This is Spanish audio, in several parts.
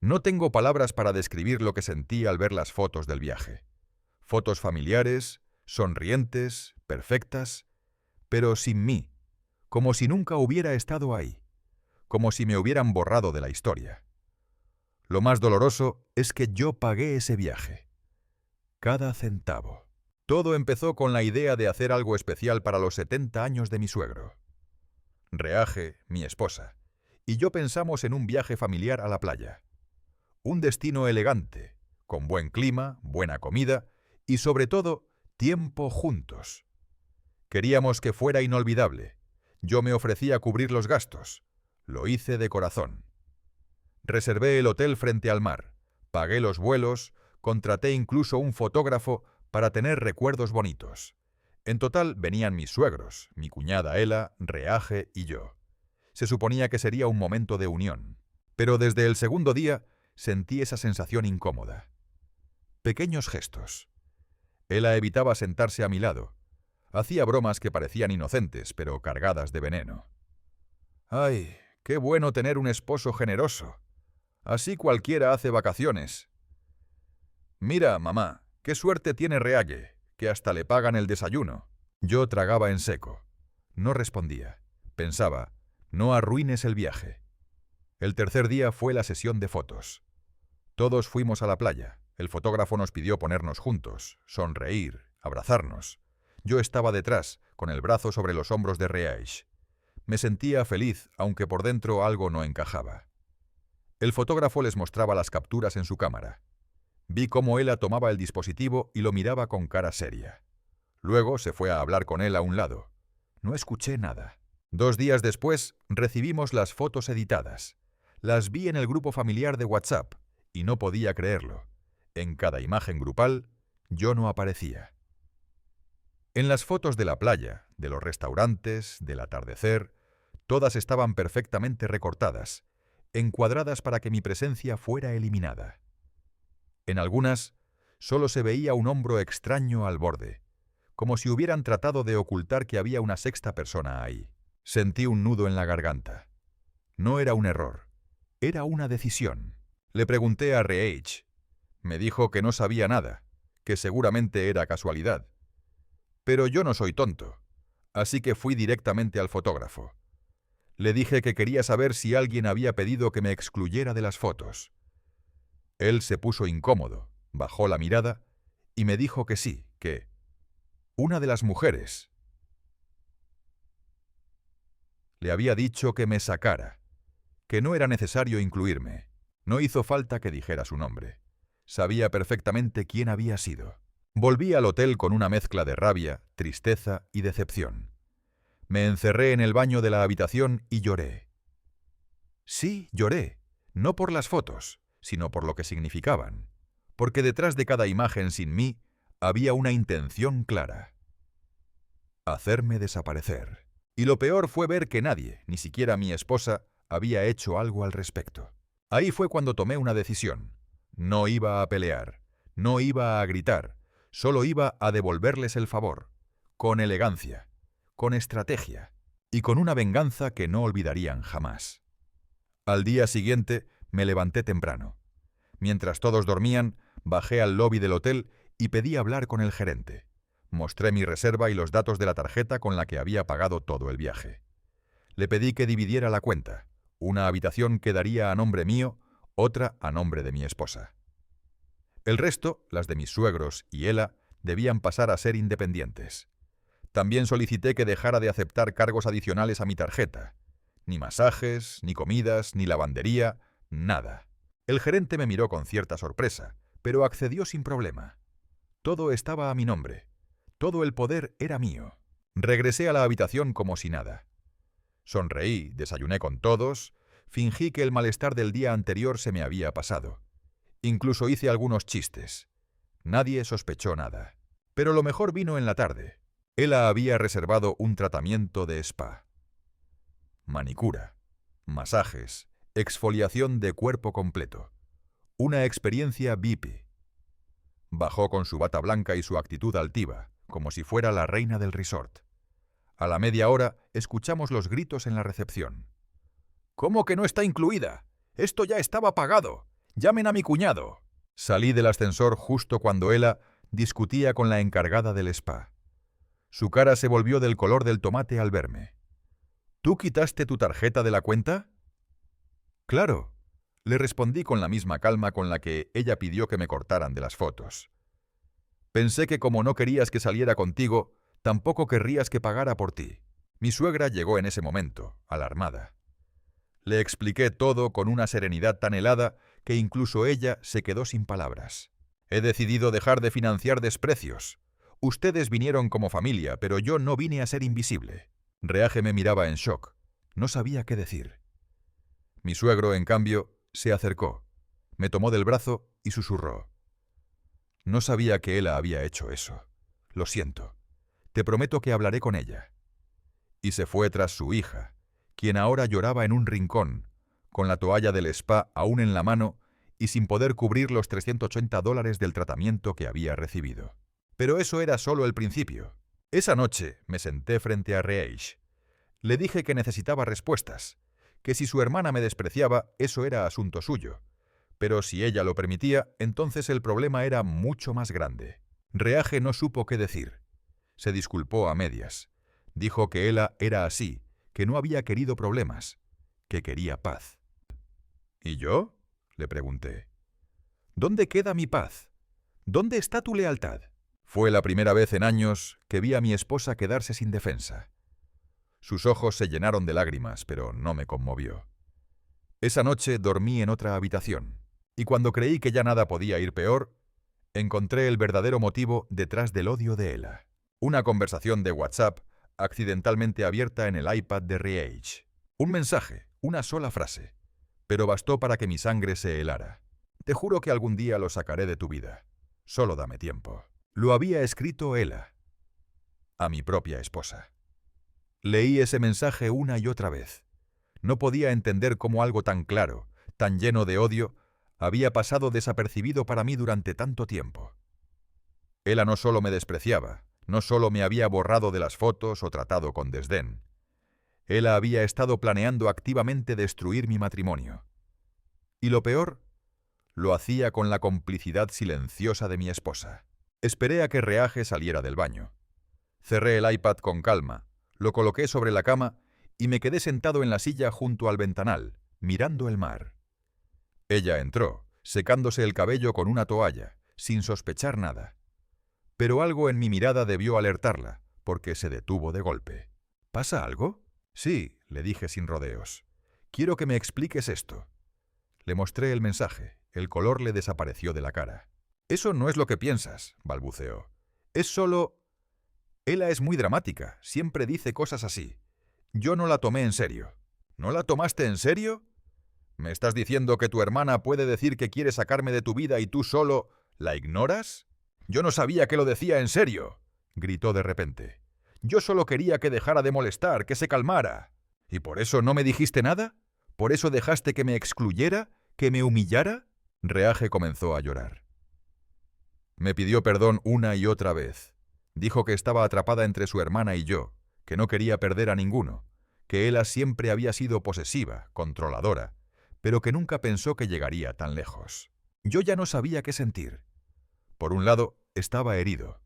No tengo palabras para describir lo que sentí al ver las fotos del viaje. Fotos familiares, sonrientes, perfectas, pero sin mí, como si nunca hubiera estado ahí, como si me hubieran borrado de la historia. Lo más doloroso es que yo pagué ese viaje. Cada centavo. Todo empezó con la idea de hacer algo especial para los 70 años de mi suegro. Reaje, mi esposa, y yo pensamos en un viaje familiar a la playa. Un destino elegante, con buen clima, buena comida y, sobre todo, tiempo juntos. Queríamos que fuera inolvidable. Yo me ofrecí a cubrir los gastos. Lo hice de corazón. Reservé el hotel frente al mar, pagué los vuelos, contraté incluso un fotógrafo para tener recuerdos bonitos. En total venían mis suegros, mi cuñada Ela, Reaje y yo. Se suponía que sería un momento de unión. Pero desde el segundo día sentí esa sensación incómoda. Pequeños gestos. Ela evitaba sentarse a mi lado. Hacía bromas que parecían inocentes, pero cargadas de veneno. ¡Ay, qué bueno tener un esposo generoso! Así cualquiera hace vacaciones. Mira, mamá, qué suerte tiene Reague, que hasta le pagan el desayuno. Yo tragaba en seco. No respondía. Pensaba, no arruines el viaje. El tercer día fue la sesión de fotos. Todos fuimos a la playa. El fotógrafo nos pidió ponernos juntos, sonreír, abrazarnos. Yo estaba detrás, con el brazo sobre los hombros de Reage. Me sentía feliz, aunque por dentro algo no encajaba. El fotógrafo les mostraba las capturas en su cámara. Vi cómo Ela tomaba el dispositivo y lo miraba con cara seria. Luego se fue a hablar con él a un lado. No escuché nada. 2 días después recibimos las fotos editadas. Las vi en el grupo familiar de WhatsApp y no podía creerlo. En cada imagen grupal, yo no aparecía. En las fotos de la playa, de los restaurantes, del atardecer, todas estaban perfectamente recortadas, encuadradas para que mi presencia fuera eliminada. En algunas, solo se veía un hombro extraño al borde, como si hubieran tratado de ocultar que había una sexta persona ahí. Sentí un nudo en la garganta. No era un error, era una decisión. Le pregunté a Reage. Me dijo que no sabía nada, que seguramente era casualidad. Pero yo no soy tonto, así que fui directamente al fotógrafo. Le dije que quería saber si alguien había pedido que me excluyera de las fotos. Él se puso incómodo, bajó la mirada y me dijo que sí, que una de las mujeres le había dicho que me sacara, que no era necesario incluirme. No hizo falta que dijera su nombre. Sabía perfectamente quién había sido. Volví al hotel con una mezcla de rabia, tristeza y decepción. Me encerré en el baño de la habitación y lloré. Sí, lloré, no por las fotos, sino por lo que significaban, porque detrás de cada imagen sin mí había una intención clara: hacerme desaparecer. Y lo peor fue ver que nadie, ni siquiera mi esposa, había hecho algo al respecto. Ahí fue cuando tomé una decisión. No iba a pelear, no iba a gritar, solo iba a devolverles el favor, con elegancia, con estrategia y con una venganza que no olvidarían jamás. Al día siguiente me levanté temprano. Mientras todos dormían, bajé al lobby del hotel y pedí hablar con el gerente. Mostré mi reserva y los datos de la tarjeta con la que había pagado todo el viaje. Le pedí que dividiera la cuenta. Una habitación quedaría a nombre mío, otra a nombre de mi esposa. El resto, las de mis suegros y Ela, debían pasar a ser independientes. También solicité que dejara de aceptar cargos adicionales a mi tarjeta. Ni masajes, ni comidas, ni lavandería, nada. El gerente me miró con cierta sorpresa, pero accedió sin problema. Todo estaba a mi nombre. Todo el poder era mío. Regresé a la habitación como si nada. Sonreí, desayuné con todos, fingí que el malestar del día anterior se me había pasado. Incluso hice algunos chistes. Nadie sospechó nada. Pero lo mejor vino en la tarde. Ela había reservado un tratamiento de spa. Manicura, masajes, exfoliación de cuerpo completo. Una experiencia VIP. Bajó con su bata blanca y su actitud altiva, como si fuera la reina del resort. A la media hora escuchamos los gritos en la recepción. «¿Cómo que no está incluida? Esto ya estaba pagado. ¡Llamen a mi cuñado! Salí del ascensor justo cuando Ella discutía con la encargada del spa. Su cara se volvió del color del tomate al verme. ¿Tú quitaste tu tarjeta de la cuenta? Claro, le respondí con la misma calma con la que ella pidió que me cortaran de las fotos. Pensé que como no querías que saliera contigo, tampoco querrías que pagara por ti. Mi suegra llegó en ese momento, alarmada. Le expliqué todo con una serenidad tan helada que incluso ella se quedó sin palabras. He decidido dejar de financiar desprecios. Ustedes vinieron como familia, pero yo no vine a ser invisible. Reage me miraba en shock. No sabía qué decir. Mi suegro, en cambio, se acercó, me tomó del brazo y susurró. No sabía que Ella había hecho eso. Lo siento. Te prometo que hablaré con ella. Y se fue tras su hija, quien ahora lloraba en un rincón, con la toalla del spa aún en la mano y sin poder cubrir los $380 del tratamiento que había recibido. Pero eso era solo el principio. Esa noche me senté frente a Reage. Le dije que necesitaba respuestas, que si su hermana me despreciaba, eso era asunto suyo. Pero si ella lo permitía, entonces el problema era mucho más grande. Reage no supo qué decir. Se disculpó a medias. Dijo que Ella era así, que no había querido problemas, que quería paz. ¿Y yo? Le pregunté. ¿Dónde queda mi paz? ¿Dónde está tu lealtad? Fue la primera vez en años que vi a mi esposa quedarse sin defensa. Sus ojos se llenaron de lágrimas, pero no me conmovió. Esa noche dormí en otra habitación, y cuando creí que ya nada podía ir peor, encontré el verdadero motivo detrás del odio de Ella. Una conversación de WhatsApp accidentalmente abierta en el iPad de Reage. Un mensaje, una sola frase, pero bastó para que mi sangre se helara. Te juro que algún día lo sacaré de tu vida. Solo dame tiempo. Lo había escrito Ella, a mi propia esposa. Leí ese mensaje una y otra vez. No podía entender cómo algo tan claro, tan lleno de odio, había pasado desapercibido para mí durante tanto tiempo. Ella no solo me despreciaba, no solo me había borrado de las fotos o tratado con desdén. Ella había estado planeando activamente destruir mi matrimonio. Y lo peor, lo hacía con la complicidad silenciosa de mi esposa. Esperé a que Reage saliera del baño. Cerré el iPad con calma, lo coloqué sobre la cama y me quedé sentado en la silla junto al ventanal, mirando el mar. Ella entró, secándose el cabello con una toalla, sin sospechar nada. Pero algo en mi mirada debió alertarla, porque se detuvo de golpe. ¿Pasa algo? Sí, le dije sin rodeos. Quiero que me expliques esto. Le mostré el mensaje. El color le desapareció de la cara. Eso no es lo que piensas, balbuceó. Es solo... Ella es muy dramática, siempre dice cosas así. Yo no la tomé en serio. ¿No la tomaste en serio? ¿Me estás diciendo que tu hermana puede decir que quiere sacarme de tu vida y tú solo la ignoras? Yo no sabía que lo decía en serio, gritó de repente. Yo solo quería que dejara de molestar, que se calmara. ¿Y por eso no me dijiste nada? ¿Por eso dejaste que me excluyera, que me humillara? Reage comenzó a llorar. Me pidió perdón una y otra vez. Dijo que estaba atrapada entre su hermana y yo, que no quería perder a ninguno, que Ella siempre había sido posesiva, controladora, pero que nunca pensó que llegaría tan lejos. Yo ya no sabía qué sentir. Por un lado, estaba herido.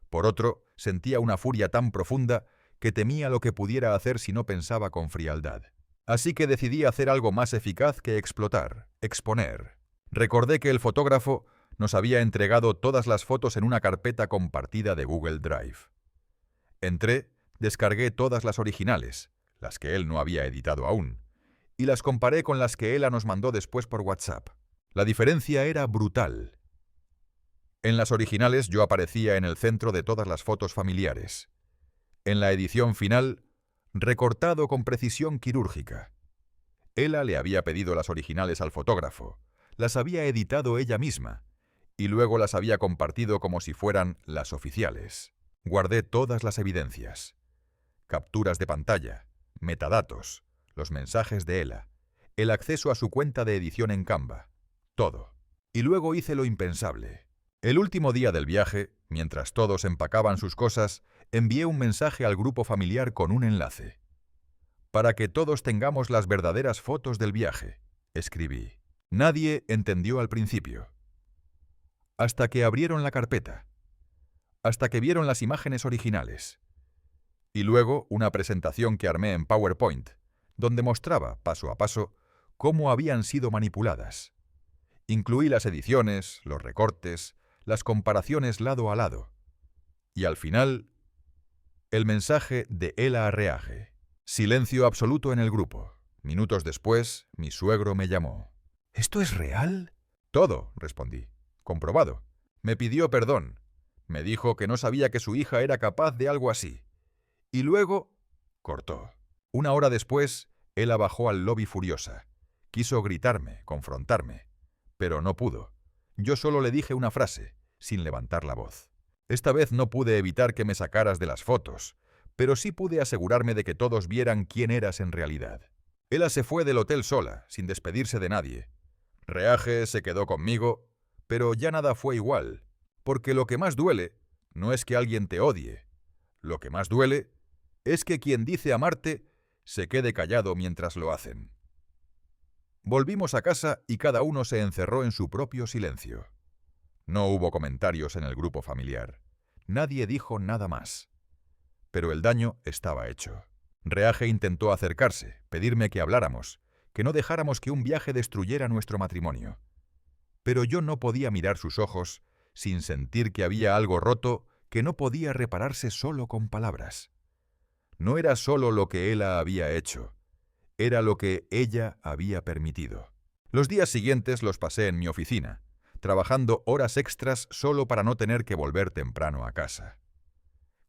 Por otro, sentía una furia tan profunda que temía lo que pudiera hacer si no pensaba con frialdad. Así que decidí hacer algo más eficaz que explotar, exponer. Recordé que el fotógrafo nos había entregado todas las fotos en una carpeta compartida de Google Drive. Entré, descargué todas las originales, las que él no había editado aún, y las comparé con las que Ella nos mandó después por WhatsApp. La diferencia era brutal. En las originales yo aparecía en el centro de todas las fotos familiares. En la edición final, recortado con precisión quirúrgica. Ella le había pedido las originales al fotógrafo, las había editado ella misma, y luego las había compartido como si fueran las oficiales. Guardé todas las evidencias. Capturas de pantalla, metadatos, los mensajes de Ella, el acceso a su cuenta de edición en Canva, todo. Y luego hice lo impensable. El último día del viaje, mientras todos empacaban sus cosas, envié un mensaje al grupo familiar con un enlace. Para que todos tengamos las verdaderas fotos del viaje, escribí. Nadie entendió al principio. Hasta que abrieron la carpeta. Hasta que vieron las imágenes originales. Y luego una presentación que armé en PowerPoint, donde mostraba, paso a paso, cómo habían sido manipuladas. Incluí las ediciones, los recortes, las comparaciones lado a lado. Y al final, el mensaje de Ela a Reage. Silencio absoluto en el grupo. Minutos después, mi suegro me llamó. ¿Esto es real? Todo, respondí. Comprobado. Me pidió perdón. Me dijo que no sabía que su hija era capaz de algo así. Y luego, cortó. Una hora después, Ela bajó al lobby furiosa. Quiso gritarme, confrontarme. Pero no pudo. Yo solo le dije una frase, sin levantar la voz. Esta vez no pude evitar que me sacaras de las fotos, pero sí pude asegurarme de que todos vieran quién eras en realidad. Ela se fue del hotel sola, sin despedirse de nadie. Reage se quedó conmigo, pero ya nada fue igual, porque lo que más duele no es que alguien te odie. Lo que más duele es que quien dice amarte se quede callado mientras lo hacen. Volvimos a casa y cada uno se encerró en su propio silencio. No hubo comentarios en el grupo familiar. Nadie dijo nada más. Pero el daño estaba hecho. Reage intentó acercarse, pedirme que habláramos, que no dejáramos que un viaje destruyera nuestro matrimonio. Pero yo no podía mirar sus ojos sin sentir que había algo roto que no podía repararse solo con palabras. No era solo lo que Ela había hecho, era lo que ella había permitido. Los días siguientes los pasé en mi oficina, trabajando horas extras solo para no tener que volver temprano a casa.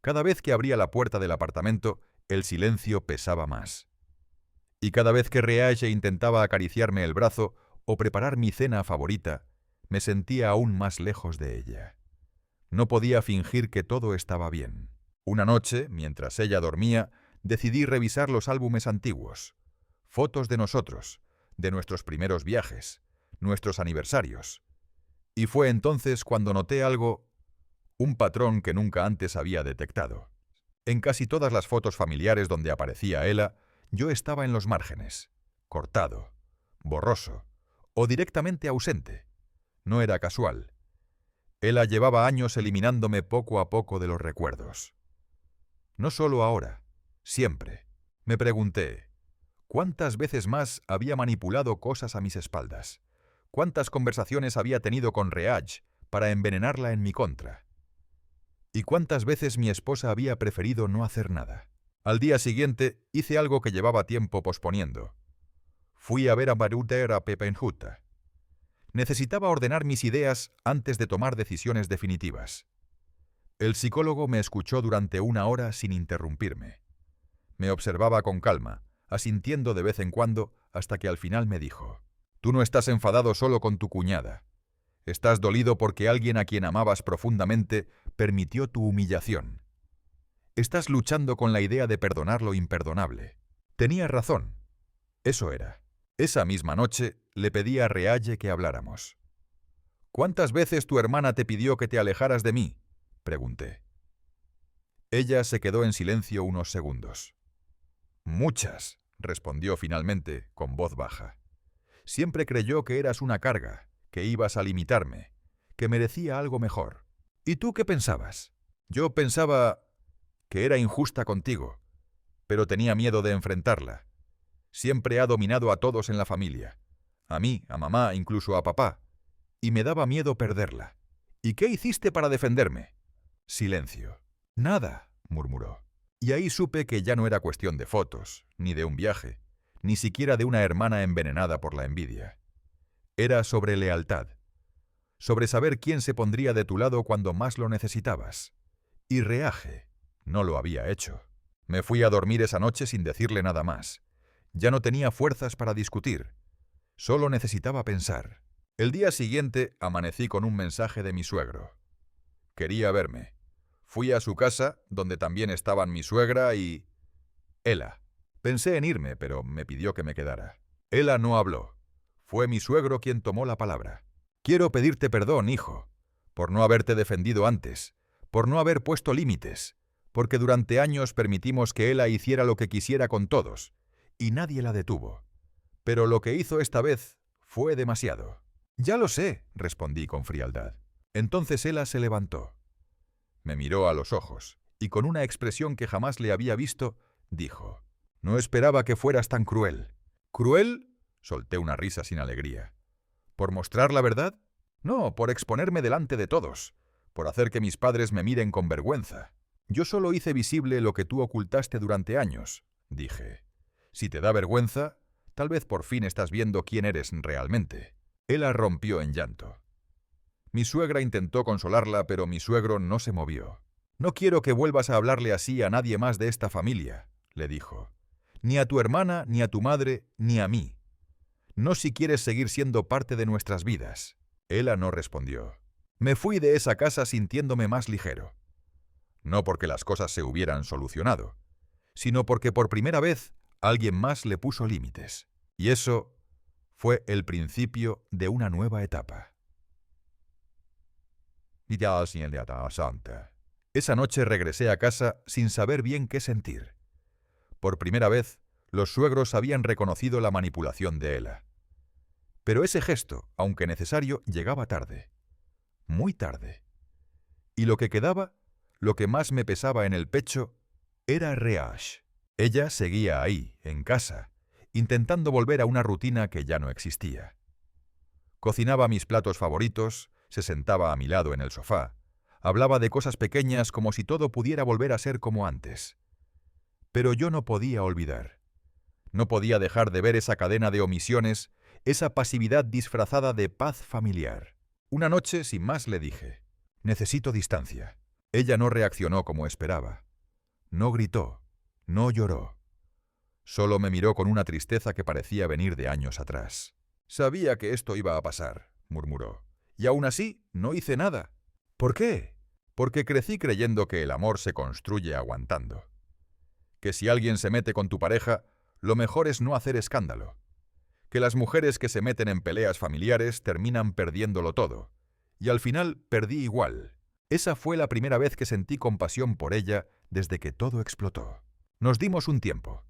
Cada vez que abría la puerta del apartamento, el silencio pesaba más. Y cada vez que Reage intentaba acariciarme el brazo o preparar mi cena favorita, me sentía aún más lejos de ella. No podía fingir que todo estaba bien. Una noche, mientras ella dormía, decidí revisar los álbumes antiguos. Fotos de nosotros, de nuestros primeros viajes, nuestros aniversarios. Y fue entonces cuando noté algo, un patrón que nunca antes había detectado. En casi todas las fotos familiares donde aparecía Ela, yo estaba en los márgenes, cortado, borroso o directamente ausente. No era casual. Ela llevaba años eliminándome poco a poco de los recuerdos. No solo ahora, siempre. Me pregunté, ¿cuántas veces más había manipulado cosas a mis espaldas? ¿Cuántas conversaciones había tenido con Reage para envenenarla en mi contra? ¿Y cuántas veces mi esposa había preferido no hacer nada? Al día siguiente hice algo que llevaba tiempo posponiendo. Fui a ver a Baruter a Pepenhuta. Necesitaba ordenar mis ideas antes de tomar decisiones definitivas. El psicólogo me escuchó durante 1 hora sin interrumpirme. Me observaba con calma, asintiendo de vez en cuando, hasta que al final me dijo: «Tú no estás enfadado solo con tu cuñada. Estás dolido porque alguien a quien amabas profundamente permitió tu humillación. Estás luchando con la idea de perdonar lo imperdonable». Tenía razón. Eso era. Esa misma noche le pedí a Reage que habláramos. «¿Cuántas veces tu hermana te pidió que te alejaras de mí?», pregunté. Ella se quedó en silencio unos segundos. «Muchas», respondió finalmente, con voz baja. «Siempre creyó que eras una carga, que ibas a limitarme, que merecía algo mejor. ¿Y tú qué pensabas?». «Yo pensaba que era injusta contigo, pero tenía miedo de enfrentarla. Siempre ha dominado a todos en la familia, a mí, a mamá, incluso a papá, y me daba miedo perderla. ¿Y qué hiciste para defenderme?». Silencio. «Nada», murmuró. Y ahí supe que ya no era cuestión de fotos, ni de un viaje, ni siquiera de una hermana envenenada por la envidia. Era sobre lealtad, sobre saber quién se pondría de tu lado cuando más lo necesitabas. Y Reage no lo había hecho. Me fui a dormir esa noche sin decirle nada más. Ya no tenía fuerzas para discutir. Solo necesitaba pensar. El día siguiente amanecí con un mensaje de mi suegro. Quería verme. Fui a su casa, donde también estaban mi suegra y Ela. Pensé en irme, pero me pidió que me quedara. Ela no habló. Fue mi suegro quien tomó la palabra. «Quiero pedirte perdón, hijo, por no haberte defendido antes, por no haber puesto límites, porque durante años permitimos que Ela hiciera lo que quisiera con todos, y nadie la detuvo. Pero lo que hizo esta vez Fue demasiado. «Ya lo sé», respondí con frialdad. Entonces Ela se levantó. Me miró a los ojos y con una expresión que jamás le había visto, dijo: «No esperaba que fueras tan cruel». «¿Cruel?», solté una risa sin alegría. «¿Por mostrar la verdad? No, por exponerme delante de todos, por hacer que mis padres me miren con vergüenza. Yo solo hice visible lo que tú ocultaste durante años», dije. «Si te da vergüenza, tal vez por fin estás viendo quién eres realmente». Ela rompió en llanto. Mi suegra intentó consolarla, pero mi suegro no se movió. «No quiero que vuelvas a hablarle así a nadie más de esta familia», le dijo. «Ni a tu hermana, ni a tu madre, ni a mí. No si quieres seguir siendo parte de nuestras vidas». Ela no respondió. Me fui de esa casa sintiéndome más ligero. No porque las cosas se hubieran solucionado, sino porque por primera vez alguien más le puso límites. Y eso fue el principio de una nueva etapa. Esa noche regresé a casa sin saber bien qué sentir. Por primera vez, los suegros habían reconocido la manipulación de Ela. Pero ese gesto, aunque necesario, llegaba tarde. Muy tarde. Y lo que quedaba, lo que más me pesaba en el pecho, era Reaj. Ella seguía ahí, en casa, intentando volver a una rutina que ya no existía. Cocinaba mis platos favoritos, se sentaba a mi lado en el sofá, hablaba de cosas pequeñas como si todo pudiera volver a ser como antes. Pero yo no podía olvidar. No podía dejar de ver esa cadena de omisiones, esa pasividad disfrazada de paz familiar. Una noche, sin más, le dije: «Necesito distancia». Ella no reaccionó como esperaba. No gritó, no lloró. Solo me miró con una tristeza que parecía venir de años atrás. «Sabía que esto iba a pasar», murmuró. «Y aún así, no hice nada». «¿Por qué?». «Porque crecí creyendo que el amor se construye aguantando. Que si alguien se mete con tu pareja, lo mejor es no hacer escándalo. Que las mujeres que se meten en peleas familiares terminan perdiéndolo todo. Y al final perdí igual». Esa fue la primera vez que sentí compasión por ella desde que todo explotó. Nos dimos un tiempo.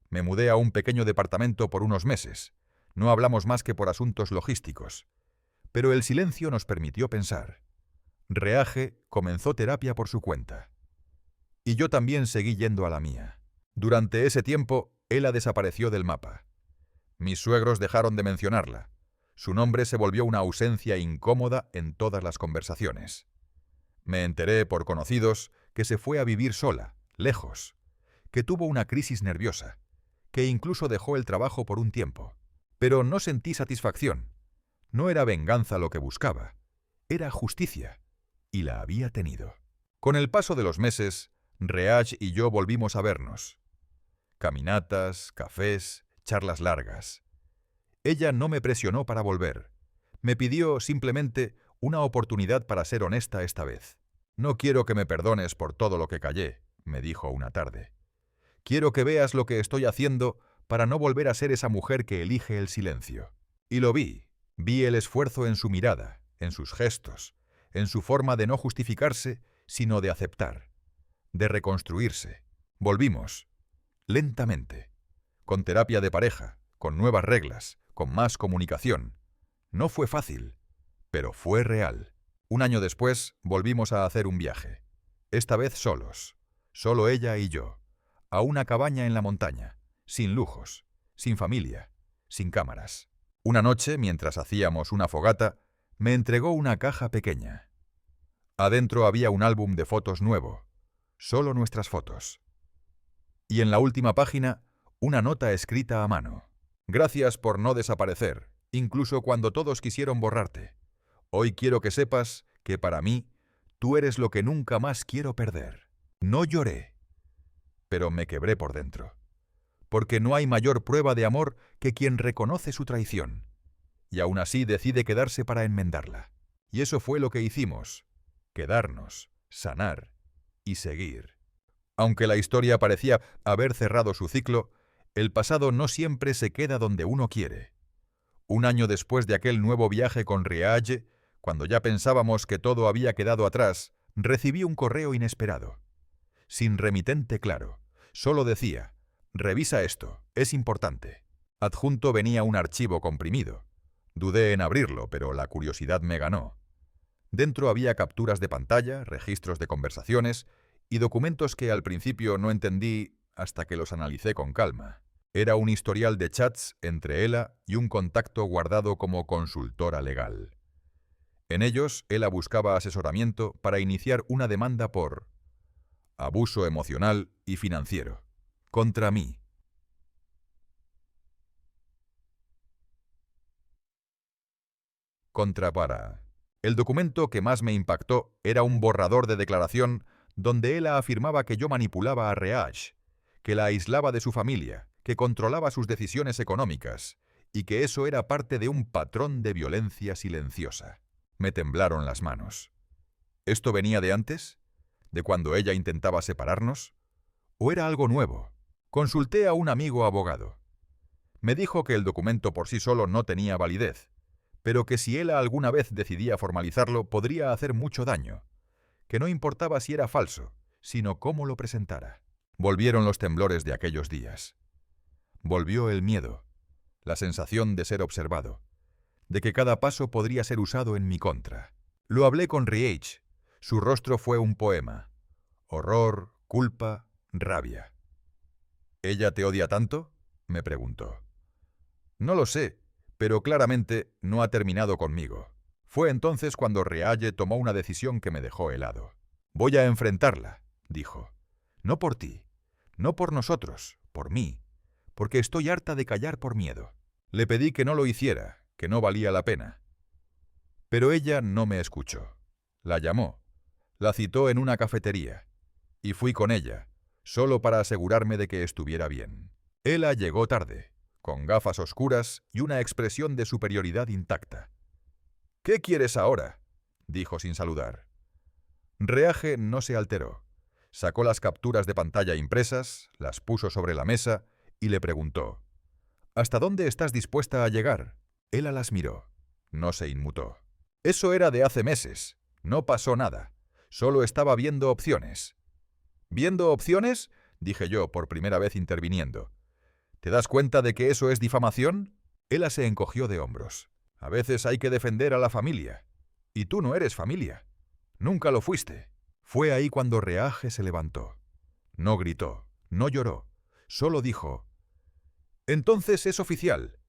Me mudé a un pequeño departamento por unos meses. No hablamos más que por asuntos logísticos. Pero el silencio nos permitió pensar. Reaje comenzó terapia por su cuenta. Y yo también seguí yendo a la mía. Durante ese tiempo, Ela desapareció del mapa. Mis suegros dejaron de mencionarla. Su nombre se volvió una ausencia incómoda en todas las conversaciones. Me enteré por conocidos que se fue a vivir sola, lejos, que tuvo una crisis nerviosa, que incluso dejó el trabajo por un tiempo. Pero no sentí satisfacción. No era venganza lo que buscaba, era justicia, y la había tenido. Con el paso de los meses, Reaj y yo volvimos a vernos. Caminatas, cafés, charlas largas. Ella no me presionó para volver. Me pidió simplemente una oportunidad para ser honesta esta vez. «No quiero que me perdones por todo lo que callé», me dijo una tarde. «Quiero que veas lo que estoy haciendo para no volver a ser esa mujer que elige el silencio». Y lo vi. Vi el esfuerzo en su mirada, en sus gestos, en su forma de no justificarse, sino de aceptar, de reconstruirse. Volvimos, lentamente, con terapia de pareja, con nuevas reglas, con más comunicación. No fue fácil, pero fue real. Un año después, volvimos a hacer un viaje. Esta vez solos, solo ella y yo, a una cabaña en la montaña, sin lujos, sin familia, sin cámaras. Una noche, mientras hacíamos una fogata, me entregó una caja pequeña. Adentro había un álbum de fotos nuevo, solo nuestras fotos. Y en la última página, una nota escrita a mano. «Gracias por no desaparecer, incluso cuando todos quisieron borrarte. Hoy quiero que sepas que para mí, tú eres lo que nunca más quiero perder». No lloré, pero me quebré por dentro. Porque no hay mayor prueba de amor que quien reconoce su traición, y aún así decide quedarse para enmendarla. Y eso fue lo que hicimos, quedarnos, sanar y seguir. Aunque la historia parecía haber cerrado su ciclo, el pasado no siempre se queda donde uno quiere. Un año después de aquel nuevo viaje con Reaj, cuando ya pensábamos que todo había quedado atrás, recibí un correo inesperado. Sin remitente claro, solo decía: «Revisa esto, es importante». Adjunto venía un archivo comprimido. Dudé en abrirlo, pero la curiosidad me ganó. Dentro había capturas de pantalla, registros de conversaciones y documentos que al principio no entendí hasta que los analicé con calma. Era un historial de chats entre Ella y un contacto guardado como consultora legal. En ellos, Ella buscaba asesoramiento para iniciar una demanda por abuso emocional y financiero contra mí. Contra para. El documento que más me impactó era un borrador de declaración donde Ella afirmaba que yo manipulaba a Reage, que la aislaba de su familia, que controlaba sus decisiones económicas y que eso era parte de un patrón de violencia silenciosa. Me temblaron las manos. ¿Esto venía de antes? ¿De cuando ella intentaba separarnos? ¿O era algo nuevo? Consulté a un amigo abogado. Me dijo que el documento por sí solo no tenía validez, pero que si él alguna vez decidía formalizarlo podría hacer mucho daño, que no importaba si era falso, sino cómo lo presentara. Volvieron los temblores de aquellos días. Volvió el miedo, la sensación de ser observado, de que cada paso podría ser usado en mi contra. Lo hablé con Riech. Su rostro fue un poema. Horror, culpa, rabia. ¿Ella te odia tanto?, me preguntó. No lo sé, pero claramente no ha terminado conmigo. Fue entonces cuando Reage tomó una decisión que me dejó helado. Voy a enfrentarla, dijo. No por ti, no por nosotros, por mí, porque estoy harta de callar por miedo. Le pedí que no lo hiciera, que no valía la pena. Pero ella no me escuchó. La llamó, la citó en una cafetería, y fui con ella, solo para asegurarme de que estuviera bien. Ella llegó tarde, con gafas oscuras y una expresión de superioridad intacta. «¿Qué quieres ahora?», dijo sin saludar. Reage no se alteró. Sacó las capturas de pantalla impresas, las puso sobre la mesa y le preguntó: «¿Hasta dónde estás dispuesta a llegar?». Ella las miró. No se inmutó. «Eso era de hace meses. No pasó nada. Solo estaba viendo opciones». «¿Viendo opciones?», dije yo por primera vez interviniendo. «¿Te das cuenta de que eso es difamación?». Ella se encogió de hombros. «A veces hay que defender a la familia. Y tú no eres familia. Nunca lo fuiste». Fue ahí cuando Reage se levantó. No gritó, no lloró. Solo dijo: «Entonces es oficial.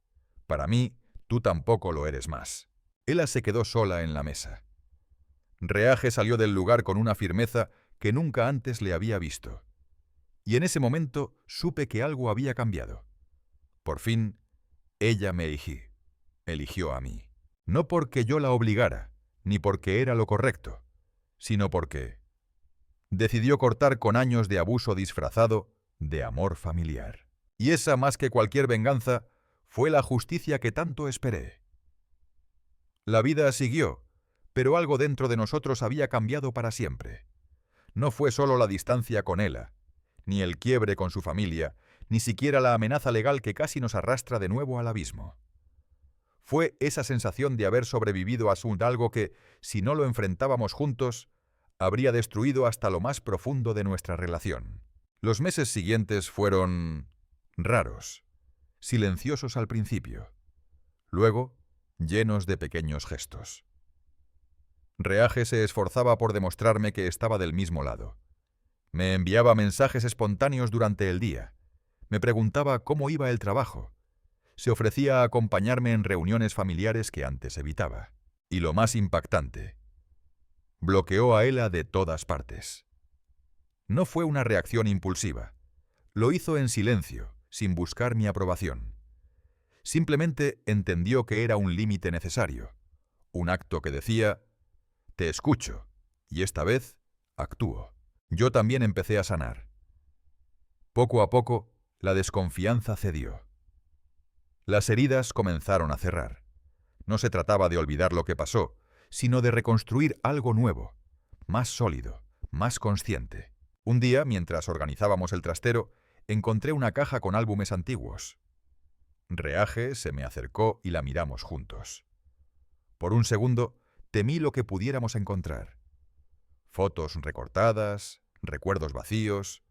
Para mí, tú tampoco lo eres más». Ella se quedó sola en la mesa. Reage salió del lugar con una firmeza que nunca antes le había visto. Y en ese momento supe que algo había cambiado. Por fin, ella me eligió a mí. No porque yo la obligara, ni porque era lo correcto, sino porque decidió cortar con años de abuso disfrazado de amor familiar. Y esa, más que cualquier venganza, fue la justicia que tanto esperé. La vida siguió, pero algo dentro de nosotros había cambiado para siempre. No fue solo la distancia con Ella, ni el quiebre con su familia, ni siquiera la amenaza legal que casi nos arrastra de nuevo al abismo. Fue esa sensación de haber sobrevivido a algo que, si no lo enfrentábamos juntos, habría destruido hasta lo más profundo de nuestra relación. Los meses siguientes fueron raros, silenciosos al principio, luego llenos de pequeños gestos. Reage se esforzaba por demostrarme que estaba del mismo lado. Me enviaba mensajes espontáneos durante el día. Me preguntaba cómo iba el trabajo. Se ofrecía a acompañarme en reuniones familiares que antes evitaba. Y lo más impactante, bloqueó a Ella de todas partes. No fue una reacción impulsiva. Lo hizo en silencio, sin buscar mi aprobación. Simplemente entendió que era un límite necesario, un acto que decía: «Te escucho, y esta vez actúo». Yo también empecé a sanar. Poco a poco, la desconfianza cedió. Las heridas comenzaron a cerrar. No se trataba de olvidar lo que pasó, sino de reconstruir algo nuevo, más sólido, más consciente. Un día, mientras organizábamos el trastero, encontré una caja con álbumes antiguos. Reage se me acercó y la miramos juntos. Por un segundo, temí lo que pudiéramos encontrar. Fotos recortadas, recuerdos vacíos.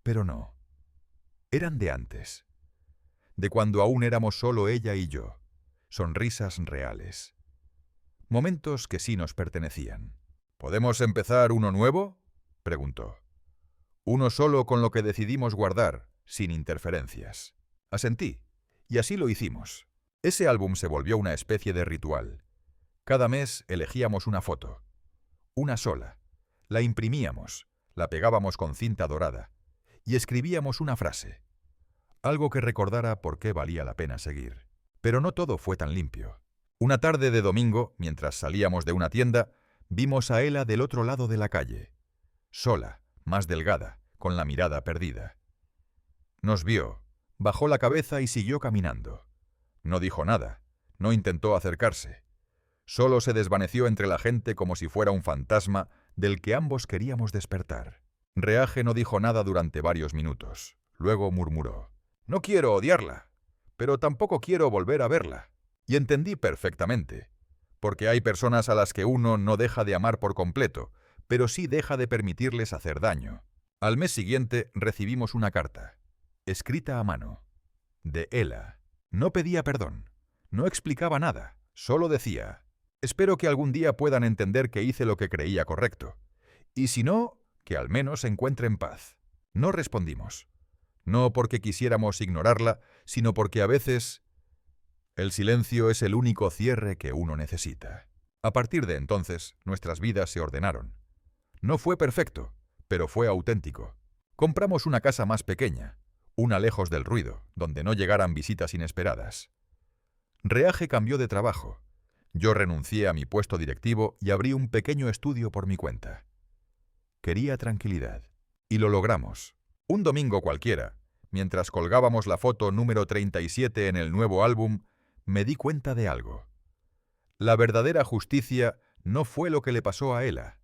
Pero no. Eran de antes. De cuando aún éramos solo ella y yo. sonrisas reales. Momentos que sí nos pertenecían. ¿Podemos empezar uno nuevo?, preguntó. Uno solo con lo que decidimos guardar, sin interferencias. Asentí, y así lo hicimos. Ese álbum se volvió una especie de ritual. Cada mes elegíamos una foto. Una sola. La imprimíamos, la pegábamos con cinta dorada y escribíamos una frase. Algo que recordara por qué valía la pena seguir. Pero no todo fue tan limpio. Una tarde de domingo, mientras salíamos de una tienda, vimos a Ela del otro lado de la calle. Sola, más delgada, con la mirada perdida. Nos vio, bajó la cabeza y siguió caminando. No dijo nada, no intentó acercarse. Solo se desvaneció entre la gente como si fuera un fantasma del que ambos queríamos despertar. Reage no dijo nada durante varios minutos. Luego murmuró: «No quiero odiarla, pero tampoco quiero volver a verla». Y entendí perfectamente, porque hay personas a las que uno no deja de amar por completo, pero sí deja de permitirles hacer daño. Al mes siguiente recibimos una carta, escrita a mano, de Ela. No pedía perdón, no explicaba nada, solo decía: «Espero que algún día puedan entender que hice lo que creía correcto. Y si no, que al menos encuentren paz». No respondimos. No porque quisiéramos ignorarla, sino porque a veces el silencio es el único cierre que uno necesita. A partir de entonces, nuestras vidas se ordenaron. No fue perfecto, pero fue auténtico. Compramos una casa más pequeña, una lejos del ruido, donde no llegaran visitas inesperadas. Reage cambió de trabajo. Yo renuncié a mi puesto directivo y abrí un pequeño estudio por mi cuenta. Quería tranquilidad. Y lo logramos. Un domingo cualquiera, mientras colgábamos la foto número 37 en el nuevo álbum, me di cuenta de algo. La verdadera justicia no fue lo que le pasó a Ela,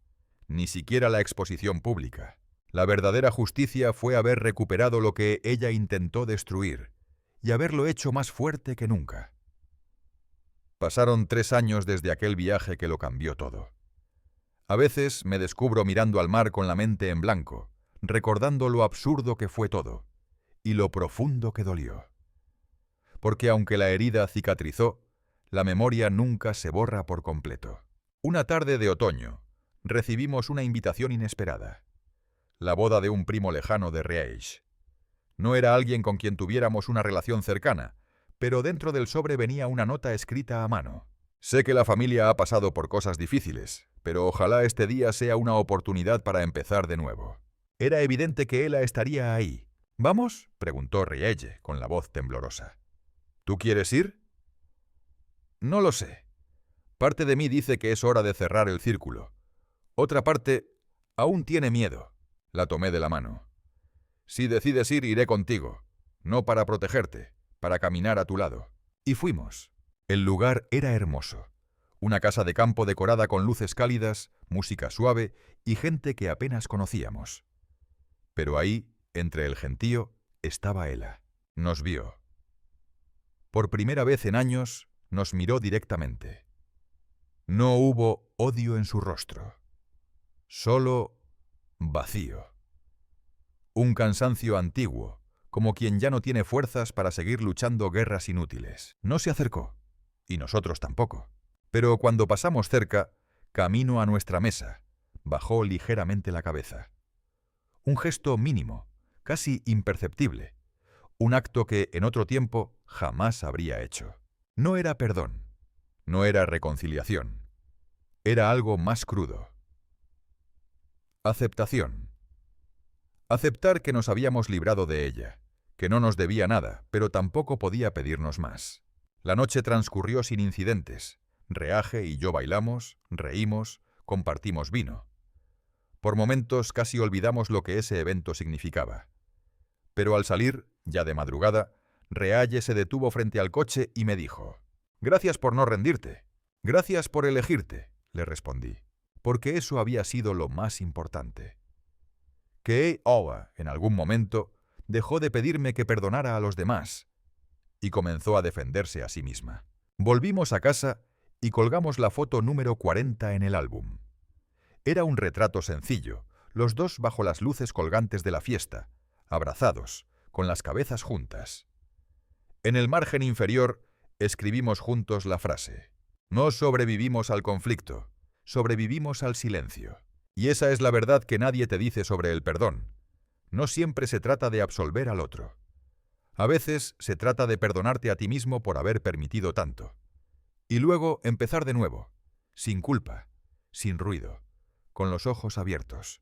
ni siquiera la exposición pública. La verdadera justicia fue haber recuperado lo que ella intentó destruir y haberlo hecho más fuerte que nunca. Pasaron 3 años desde aquel viaje que lo cambió todo. A veces me descubro mirando al mar con la mente en blanco, recordando lo absurdo que fue todo y lo profundo que dolió. Porque aunque la herida cicatrizó, la memoria nunca se borra por completo. Una tarde de otoño, recibimos una invitación inesperada. La boda de un primo lejano de Reage. No era alguien con quien tuviéramos una relación cercana, pero dentro del sobre venía una nota escrita a mano. «Sé que la familia ha pasado por cosas difíciles, pero ojalá este día sea una oportunidad para empezar de nuevo». Era evidente que Ela estaría ahí. «¿Vamos?», preguntó Reage con la voz temblorosa. «¿Tú quieres ir?» «No lo sé. Parte de mí dice que es hora de cerrar el círculo. Otra parte aún tiene miedo». La tomé de la mano. «Si decides ir, iré contigo. No para protegerte, para caminar a tu lado». Y fuimos. El lugar era hermoso. Una casa de campo decorada con luces cálidas, música suave y gente que apenas conocíamos. Pero ahí, entre el gentío, estaba Ela. Nos vio. Por primera vez en años, nos miró directamente. No hubo odio en su rostro. Solo vacío. Un cansancio antiguo, como quien ya no tiene fuerzas para seguir luchando guerras inútiles. No se acercó, y nosotros tampoco. Pero cuando pasamos cerca, camino a nuestra mesa, bajó ligeramente la cabeza. Un gesto mínimo, casi imperceptible. Un acto que en otro tiempo jamás habría hecho. No era perdón, no era reconciliación. Era algo más crudo. Aceptación. Aceptar que nos habíamos librado de ella, que no nos debía nada, pero tampoco podía pedirnos más. La noche transcurrió sin incidentes. Reage y yo bailamos, reímos, compartimos vino. Por momentos casi olvidamos lo que ese evento significaba. Pero al salir, ya de madrugada, Reage se detuvo frente al coche y me dijo: «Gracias por no rendirte. Gracias por elegirte», le respondí, porque eso había sido lo más importante. Que ella, en algún momento, dejó de pedirme que perdonara a los demás y comenzó a defenderse a sí misma. Volvimos a casa y colgamos la foto número 40 en el álbum. Era un retrato sencillo, los dos bajo las luces colgantes de la fiesta, abrazados, con las cabezas juntas. En el margen inferior, Escribimos juntos la frase: no sobrevivimos al conflicto, sobrevivimos al silencio. Y esa es la verdad que nadie te dice sobre el perdón. No siempre se trata de absolver al otro. A veces se trata de perdonarte a ti mismo por haber permitido tanto. Y luego empezar de nuevo, sin culpa, sin ruido, con los ojos abiertos.